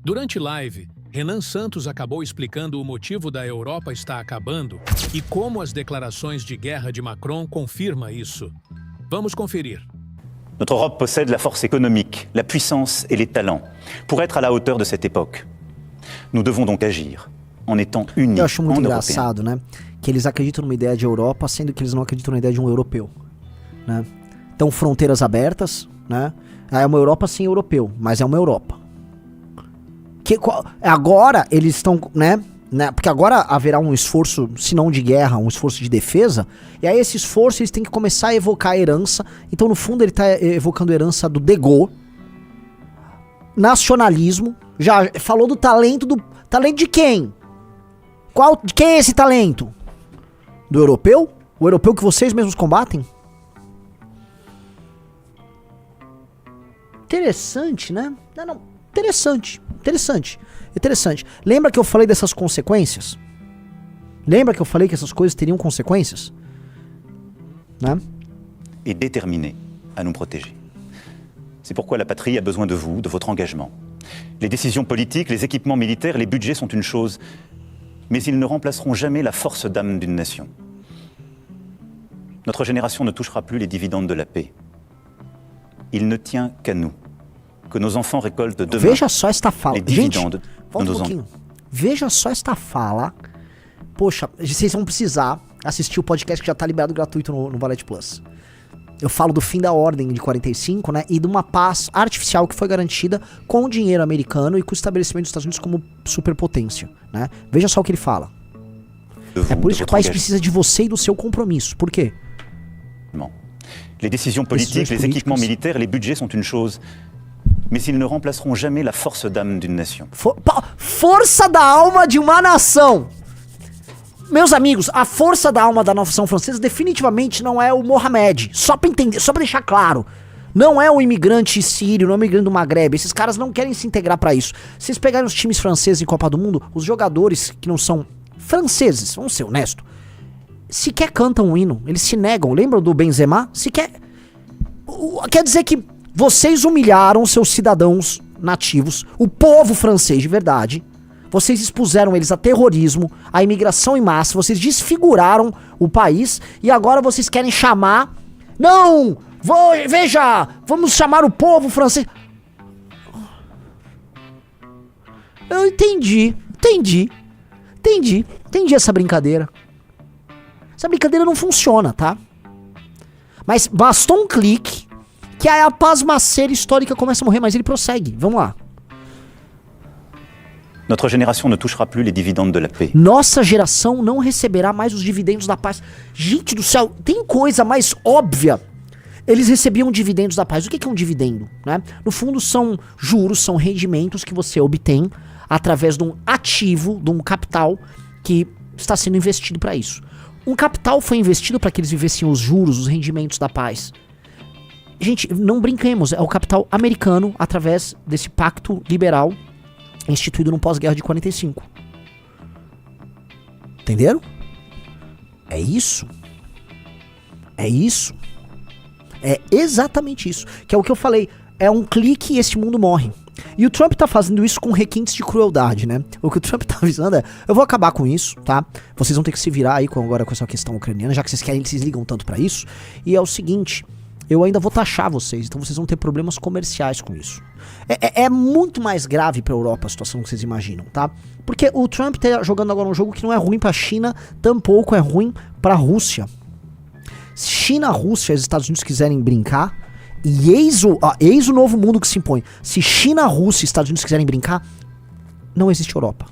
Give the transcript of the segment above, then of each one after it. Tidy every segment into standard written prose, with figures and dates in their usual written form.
Durante live, Renan Santos acabou explicando o motivo da Europa estar acabando e como as declarações de guerra de Macron confirmam isso. Vamos conferir. Notre Europe possède la force économique, la puissance et les talents pour être à la hauteur de cette époque. Nous devons donc agir en étant unis. Eu acho muito en engraçado, né? Que eles acreditam numa ideia de Europa, sendo que eles não acreditam na ideia de um europeu, né? Então, fronteiras abertas, né? É uma Europa sem europeu, mas é uma Europa. Agora eles estão, né? Porque agora haverá um esforço, se não de guerra, um esforço de defesa. E aí esse esforço eles têm que começar a evocar a herança. Então, no fundo, ele está evocando a herança do De Gaulle. Nacionalismo. Já falou do talento do... Talento de quem? De quem é esse talento? Do europeu? O europeu que vocês mesmos combatem? Interessante, né? Não. Interessante. Lembra que eu falei dessas consequências? Lembra que eu falei que essas coisas teriam consequências? Né? Et déterminé à nous protéger. C'est pourquoi la patrie a besoin de vous, de votre engagement. Les décisions politiques, les équipements militaires, les budgets sont une chose, mais ils ne remplaceront jamais la force d'âme d'une nation. Notre génération ne touchera plus les dividendes de la paix. Il ne tient qu'à nous que nos enfants récoltent demain. Veja só esta fala. Les dividendes volta de nos pouquinho. Veja só esta fala. Poxa, vocês vão precisar assistir o podcast que já tá liberado gratuito no Valete Plus. Eu falo do fim da ordem de 45, né? E de uma paz artificial que foi garantida com o dinheiro americano e com o estabelecimento dos Estados Unidos como superpotência, né? Veja só o que ele fala. É por isso que o país precisa de você e do seu compromisso. Por quê? Les décisions politiques, les équipements militaires, les budgets sont une chose, mais ils ne remplaceront jamais la force d'âme d'une nation. Força da alma de uma nação. Meus amigos, a força da alma da nação francesa definitivamente não é o Mohamed. Só pra entender, só pra deixar claro. Não é o imigrante sírio, não é o imigrante do Maghreb. Esses caras não querem se integrar pra isso. Se vocês pegarem os times franceses em Copa do Mundo, os jogadores que não são franceses, vamos ser honestos, sequer cantam um hino. Eles se negam. Lembram do Benzema? Sequer... Quer dizer que vocês humilharam seus cidadãos nativos, o povo francês de verdade. Vocês expuseram eles a terrorismo, a imigração em massa, vocês desfiguraram o país e agora vocês querem chamar... Não! Veja! Vamos chamar o povo francês... Eu entendi essa brincadeira. Essa brincadeira não funciona, tá? Mas bastou um clique que aí a pasmaceira histórica começa a morrer, mas ele prossegue. Vamos lá. Notre génération ne touchera plus les dividendes de la paix. Nossa geração não receberá mais os dividendos da paz. Gente do céu, tem coisa mais óbvia. Eles recebiam dividendos da paz. O que é um dividendo, né? No fundo são juros, são rendimentos que você obtém através de um ativo, de um capital que está sendo investido para isso. Um capital foi investido para que eles vivessem os juros, os rendimentos da paz. Gente, não brinquemos, é o capital americano através desse pacto liberal instituído no pós-guerra de 45. Entenderam? É isso. É isso. É exatamente isso. Que é o que eu falei. É um clique e esse mundo morre. E o Trump tá fazendo isso com requintes de crueldade, né? O que o Trump tá avisando é, eu vou acabar com isso, tá? Vocês vão ter que se virar aí agora com essa questão ucraniana, já que vocês querem, vocês ligam tanto pra isso. E é o seguinte, eu ainda vou taxar vocês, então vocês vão ter problemas comerciais com isso. É muito mais grave pra Europa a situação que vocês imaginam, tá? Porque o Trump tá jogando agora um jogo que não é ruim pra China, tampouco é ruim pra Rússia. Se China, Rússia e os Estados Unidos quiserem brincar, e eis o novo mundo que se impõe. Se China, Rússia e Estados Unidos quiserem brincar, não existe Europa.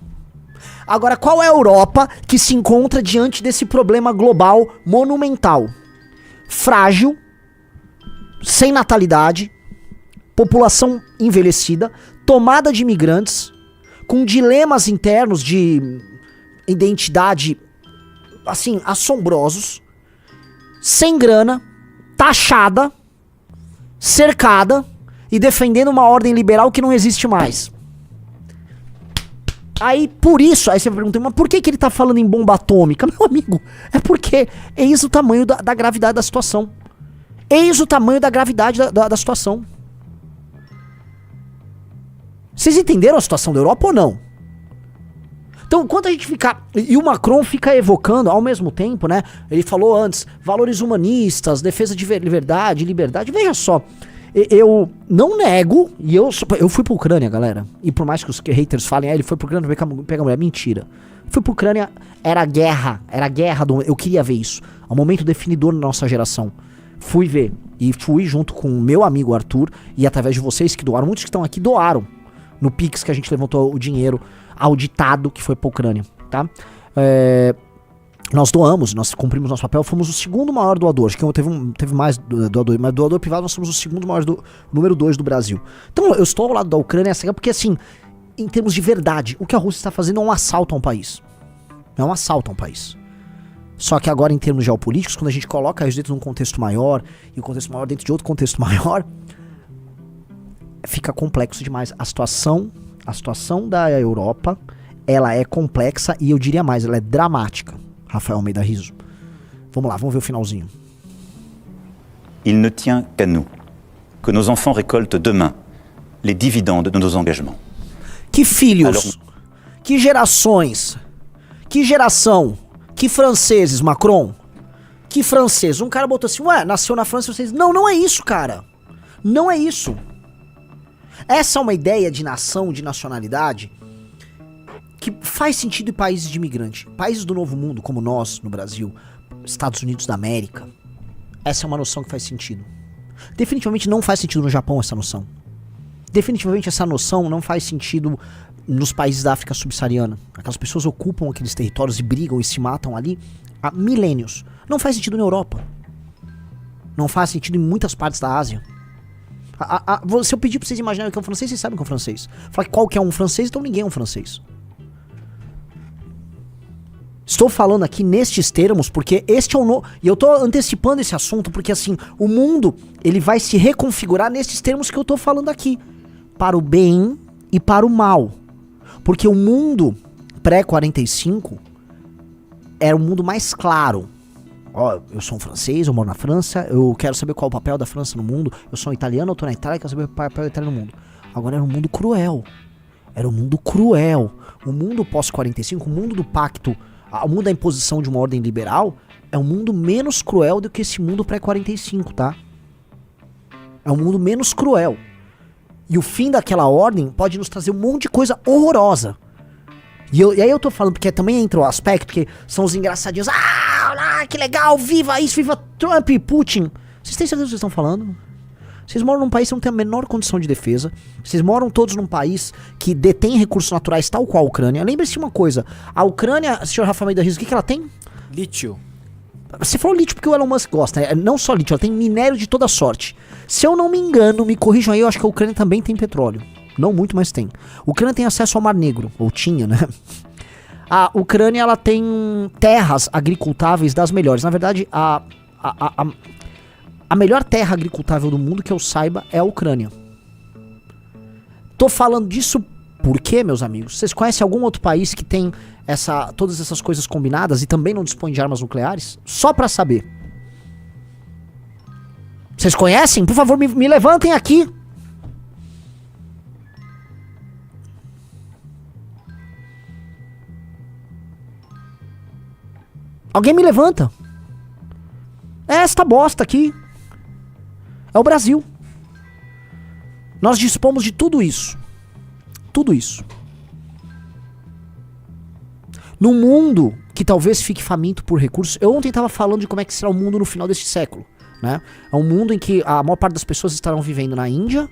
Agora, qual é a Europa que se encontra diante desse problema global monumental? Frágil, sem natalidade, população envelhecida, tomada de imigrantes, com dilemas internos de identidade, assim, assombrosos, sem grana, taxada, cercada e defendendo uma ordem liberal que não existe mais. Aí, por isso, aí você pergunta, mas por que ele tá falando em bomba atômica? Meu amigo, é porque eis o tamanho da gravidade da situação. Eis o tamanho da gravidade da situação. Vocês entenderam a situação da Europa ou não? Então, enquanto a gente fica... E o Macron fica evocando, ao mesmo tempo, né? Ele falou antes, valores humanistas, defesa de liberdade. Veja só, eu não nego, e eu fui pra Ucrânia, galera. E por mais que os haters falem, ele foi pra Ucrânia pegar mulher, mentira. Fui pra Ucrânia, era guerra, eu queria ver isso. É um momento definidor na nossa geração. Fui ver, e fui junto com o meu amigo Arthur, e através de vocês que doaram, muitos que estão aqui doaram no Pix que a gente levantou o dinheiro auditado que foi pra Ucrânia, tá? Nós doamos, nós cumprimos nosso papel, fomos o segundo maior doador, acho que teve mais doador, mas doador privado nós somos o segundo maior, número 2 do Brasil. Então eu estou ao lado da Ucrânia porque assim, em termos de verdade, o que a Rússia está fazendo é um assalto a um país. É um assalto a um país. Só que agora em termos geopolíticos, quando a gente coloca isso dentro de um contexto maior, e o contexto maior dentro de outro contexto maior, fica complexo demais. A situação da Europa, ela é complexa e eu diria mais, ela é dramática. Rafael Almeida Rizzo. Vamos lá, vamos ver o finalzinho. Il ne tient qu'à nous que nos enfants récoltent demain les dividendes de nos engagements. Que filhos, que gerações, que geração, que franceses, Macron, que francês. Um cara botou assim, ué, nasceu na França, vocês... Não é isso, cara. Não é isso. Essa é uma ideia de nação, de nacionalidade, que faz sentido em países de imigrante. Países do Novo Mundo, como nós, no Brasil, Estados Unidos da América. Essa é uma noção que faz sentido. Definitivamente não faz sentido no Japão essa noção. Definitivamente essa noção não faz sentido nos países da África subsaariana. Aquelas pessoas ocupam aqueles territórios e brigam e se matam ali há milênios. Não faz sentido na Europa. Não faz sentido em muitas partes da Ásia. Se eu pedir pra vocês imaginarem o que é um francês, vocês sabem o que é um francês. Falar que qual que é um francês, então ninguém é um francês. Estou falando aqui nestes termos porque este é o e eu tô antecipando esse assunto porque assim, o mundo, ele vai se reconfigurar nestes termos que eu tô falando aqui, para o bem e para o mal. Porque o mundo pré-45 era um mundo mais claro. Ó, eu sou um francês, eu moro na França, eu quero saber qual é o papel da França no mundo, eu sou um italiano, eu tô na Itália, eu quero saber o papel da Itália no mundo. Agora era um mundo cruel. Era um mundo cruel. O mundo pós-45, o mundo do pacto, o mundo da imposição de uma ordem liberal, é um mundo menos cruel do que esse mundo pré-45, tá? É um mundo menos cruel. E o fim daquela ordem pode nos trazer um monte de coisa horrorosa. E aí eu tô falando, porque também entra o aspecto que são os engraçadinhos. Que legal, viva isso, viva Trump e Putin. Vocês têm certeza do que vocês estão falando? Vocês moram num país que não tem a menor condição de defesa. Vocês moram todos num país que detém recursos naturais tal qual a Ucrânia. Lembre-se de uma coisa. A Ucrânia, senhor Rafael Almeida Rizzo, o que ela tem? Lítio. Você falou lítio porque o Elon Musk gosta, né? Não só lítio, ela tem minério de toda sorte. Se eu não me engano, me corrijam aí, eu acho que a Ucrânia também tem petróleo. Não muito, mas tem. A Ucrânia tem acesso ao Mar Negro, ou tinha, né? A Ucrânia, ela tem terras agricultáveis das melhores. Na verdade, a melhor terra agricultável do mundo, que eu saiba, é a Ucrânia. Tô falando disso por quê, meus amigos? Vocês conhecem algum outro país que tem todas essas coisas combinadas e também não dispõe de armas nucleares? Só pra saber. Vocês conhecem? Por favor, me levantem aqui. Alguém me levanta. É esta bosta aqui. É o Brasil. Nós dispomos de tudo isso. Tudo isso. Num mundo que talvez fique faminto por recursos. Eu ontem estava falando de como é que será o mundo no final deste século, né? É um mundo em que a maior parte das pessoas estarão vivendo na Índia,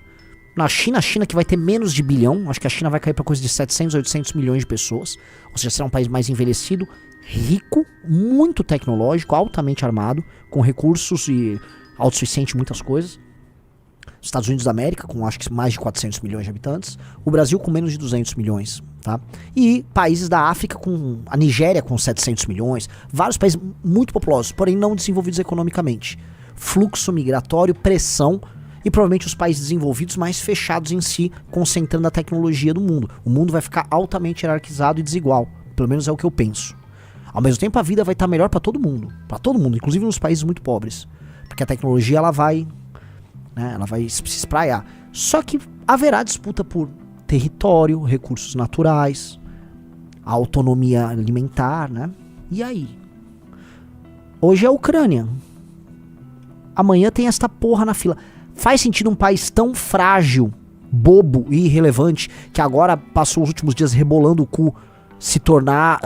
na China. A China que vai ter menos de bilhão. Acho que a China vai cair para coisa de 700, 800 milhões de pessoas. Ou seja, será um país mais envelhecido, rico, muito tecnológico, altamente armado, com recursos e autossuficiente em muitas coisas. Estados Unidos da América, com acho que mais de 400 milhões de habitantes. O Brasil com menos de 200 milhões, tá? E países da África, com a Nigéria com 700 milhões. Vários países muito populosos, porém não desenvolvidos economicamente. Fluxo migratório, pressão e provavelmente os países desenvolvidos mais fechados em si, concentrando a tecnologia do mundo. O mundo vai ficar altamente hierarquizado e desigual. Pelo menos é o que eu penso. Ao mesmo tempo, a vida vai estar melhor para todo mundo, inclusive nos países muito pobres, porque a tecnologia ela vai se espraiar. Só que haverá disputa por território, recursos naturais, a autonomia alimentar, né? E aí? Hoje é a Ucrânia. Amanhã tem esta porra na fila. Faz sentido um país tão frágil, bobo e irrelevante, que agora passou os últimos dias rebolando o cu, se tornar,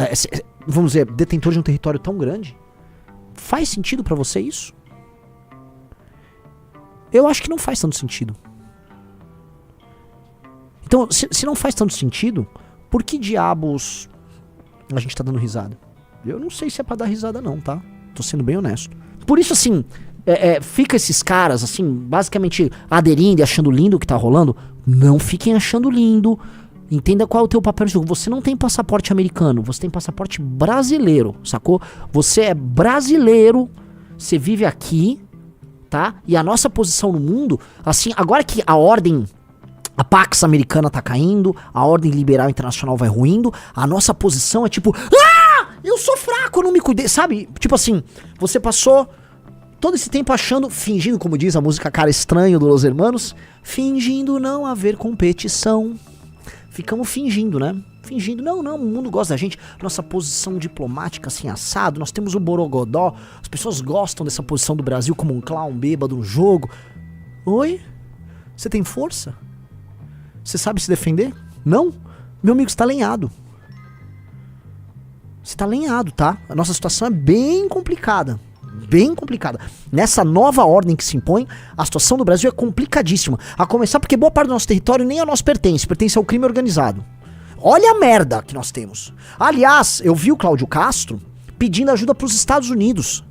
vamos dizer, detentor de um território tão grande? Faz sentido pra você isso? Eu acho que não faz tanto sentido. Então, se não faz tanto sentido, por que diabos a gente tá dando risada? Eu não sei se é pra dar risada não, tá? Tô sendo bem honesto. Por isso, assim, fica esses caras, assim, basicamente aderindo e achando lindo o que tá rolando. Não fiquem achando lindo. Entenda qual é o teu papel no jogo. Você não tem passaporte americano, você tem passaporte brasileiro, sacou? Você é brasileiro, você vive aqui, tá? E a nossa posição no mundo, assim, agora que a ordem, a Pax americana tá caindo, a ordem liberal internacional vai ruindo, a nossa posição é tipo, eu sou fraco, eu não me cuidei, sabe? Tipo assim, você passou todo esse tempo fingindo, como diz a música Cara Estranho do Los Hermanos, fingindo não haver competição. Ficamos fingindo, né? Fingindo, não, o mundo gosta da gente, nossa posição diplomática assim assado, nós temos o borogodó, as pessoas gostam dessa posição do Brasil como um clown bêbado no jogo. Oi? Você tem força? Você sabe se defender? Não? Meu amigo, você tá lenhado. Você tá lenhado, tá? A nossa situação é bem complicada. Bem complicada. Nessa nova ordem que se impõe, a situação do Brasil é complicadíssima. A começar porque boa parte do nosso território nem a nós pertence ao crime organizado. Olha a merda que nós temos. Aliás, eu vi o Cláudio Castro pedindo ajuda pros Estados Unidos.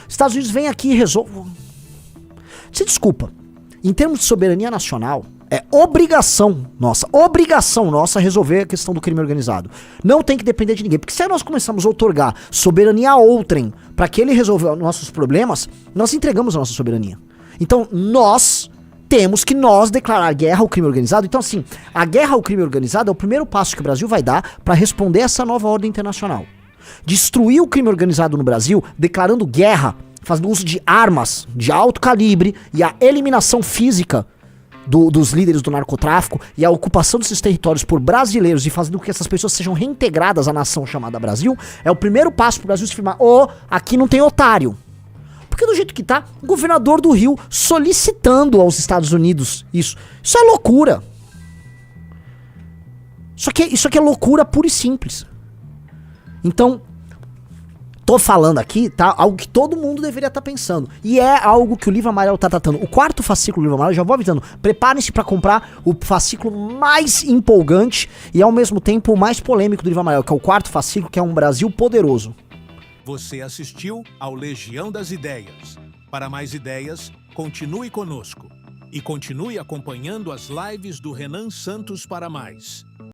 Estados Unidos vem aqui e resolve. Se desculpa, em termos de soberania nacional, é obrigação nossa resolver a questão do crime organizado. Não tem que depender de ninguém, porque se nós começarmos a outorgar soberania a outrem para que ele resolva nossos problemas, nós entregamos a nossa soberania. Então nós temos que declarar guerra ao crime organizado. Então assim, a guerra ao crime organizado é o primeiro passo que o Brasil vai dar para responder a essa nova ordem internacional. Destruir o crime organizado no Brasil, declarando guerra, fazendo uso de armas de alto calibre e a eliminação física dos líderes do narcotráfico e a ocupação desses territórios por brasileiros e fazendo com que essas pessoas sejam reintegradas à nação chamada Brasil, é o primeiro passo pro Brasil se firmar, aqui não tem otário. Porque do jeito que tá, o governador do Rio solicitando aos Estados Unidos isso é loucura. Isso aqui é loucura pura e simples. Então, tô falando aqui, tá? Algo que todo mundo deveria estar pensando. E é algo que o Livro Amarelo tá tratando. O quarto fascículo do Livro Amarelo, já vou avisando, preparem-se para comprar o fascículo mais empolgante e ao mesmo tempo o mais polêmico do Livro Amarelo, que é o quarto fascículo, que é um Brasil poderoso. Você assistiu ao Legião das Ideias. Para mais ideias, continue conosco. E continue acompanhando as lives do Renan Santos para mais.